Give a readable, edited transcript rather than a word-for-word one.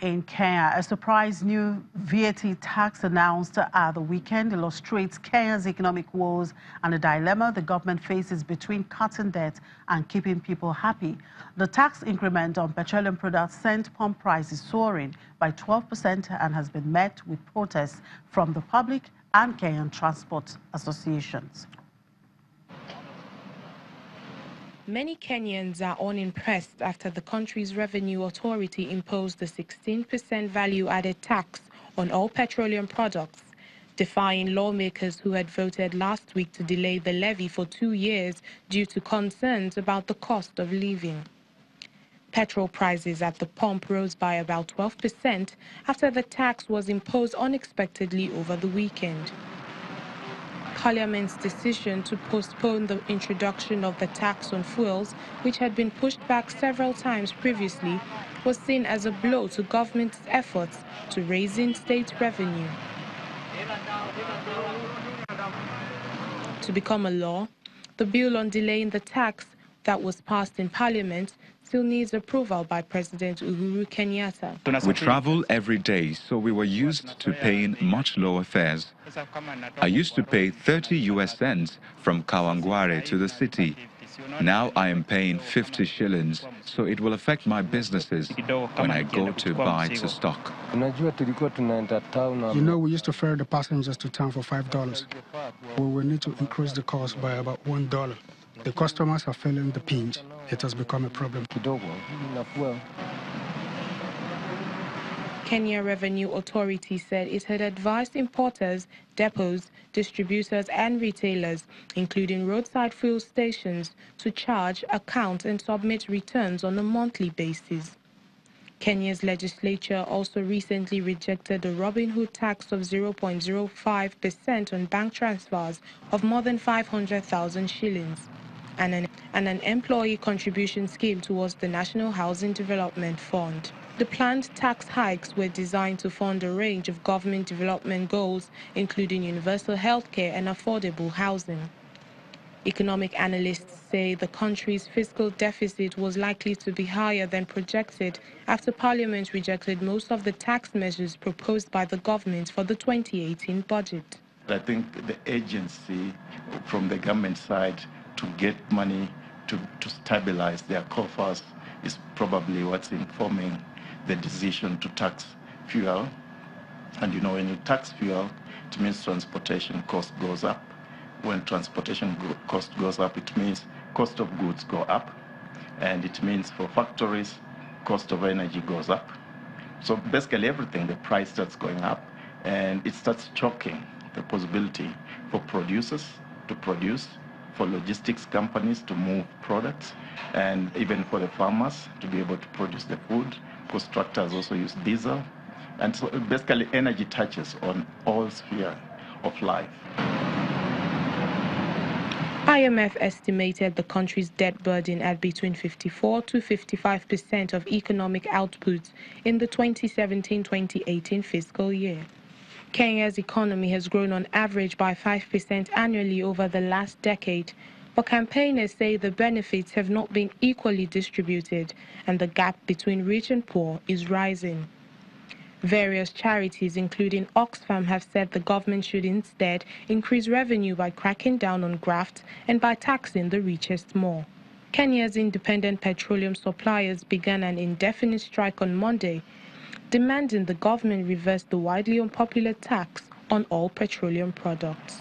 in Kenya. A surprise new VAT tax announced at the weekend illustrates Kenya's economic woes and the dilemma the government faces between cutting debt and keeping people happy. The tax increment on petroleum products sent pump prices soaring by 12% and has been met with protests from the public and Kenyan transport associations. Many Kenyans are unimpressed after the country's revenue authority imposed a 16% value-added tax on all petroleum products, defying lawmakers who had voted last week to delay the levy for 2 years due to concerns about the cost of living. Petrol prices at the pump rose by about 12% after the tax was imposed unexpectedly over the weekend. Parliament's decision to postpone the introduction of the tax on fuels, which had been pushed back several times previously, was seen as a blow to government's efforts to raise in state revenue. To become a law, the bill on delaying the tax that was passed in Parliament still needs approval by President Uhuru Kenyatta. We travel every day, so we were used to paying much lower fares. I used to pay 30 US cents from Kawangware to the city. Now I am paying 50 shillings, so it will affect my businesses when I go to buy to stock. You know, we used to ferry the passengers to town for $5. We will need to increase the cost by about $1. The customers are feeling the pinch. It has become a problem. Kenya Revenue Authority said it had advised importers, depots, distributors and retailers, including roadside fuel stations, to charge, account and submit returns on a monthly basis. Kenya's legislature also recently rejected a Robin Hood tax of 0.05% on bank transfers of more than 500,000 shillings. And an employee contribution scheme towards the National Housing Development Fund. The planned tax hikes were designed to fund a range of government development goals, including universal healthcare and affordable housing. Economic analysts say the country's fiscal deficit was likely to be higher than projected after Parliament rejected most of the tax measures proposed by the government for the 2018 budget. I think the agency from the government side to get money to stabilize their coffers is probably what's informing the decision to tax fuel. And you know, when you tax fuel, it means transportation cost goes up. When transportation cost goes up, it means cost of goods go up. And it means for factories, cost of energy goes up. So basically everything, the price starts going up, and it starts choking the possibility for producers to produce, for logistics companies to move products, and even for the farmers to be able to produce the food, because tractors also use diesel. And so basically energy touches on all spheres of life. IMF estimated the country's debt burden at between 54 to 55% of economic output in the 2017-2018 fiscal year. Kenya's economy has grown on average by 5% annually over the last decade, but campaigners say the benefits have not been equally distributed and the gap between rich and poor is rising. Various charities, including Oxfam, have said the government should instead increase revenue by cracking down on graft and by taxing the richest more. Kenya's independent petroleum suppliers began an indefinite strike on Monday, demanding the government reverse the widely unpopular tax on all petroleum products.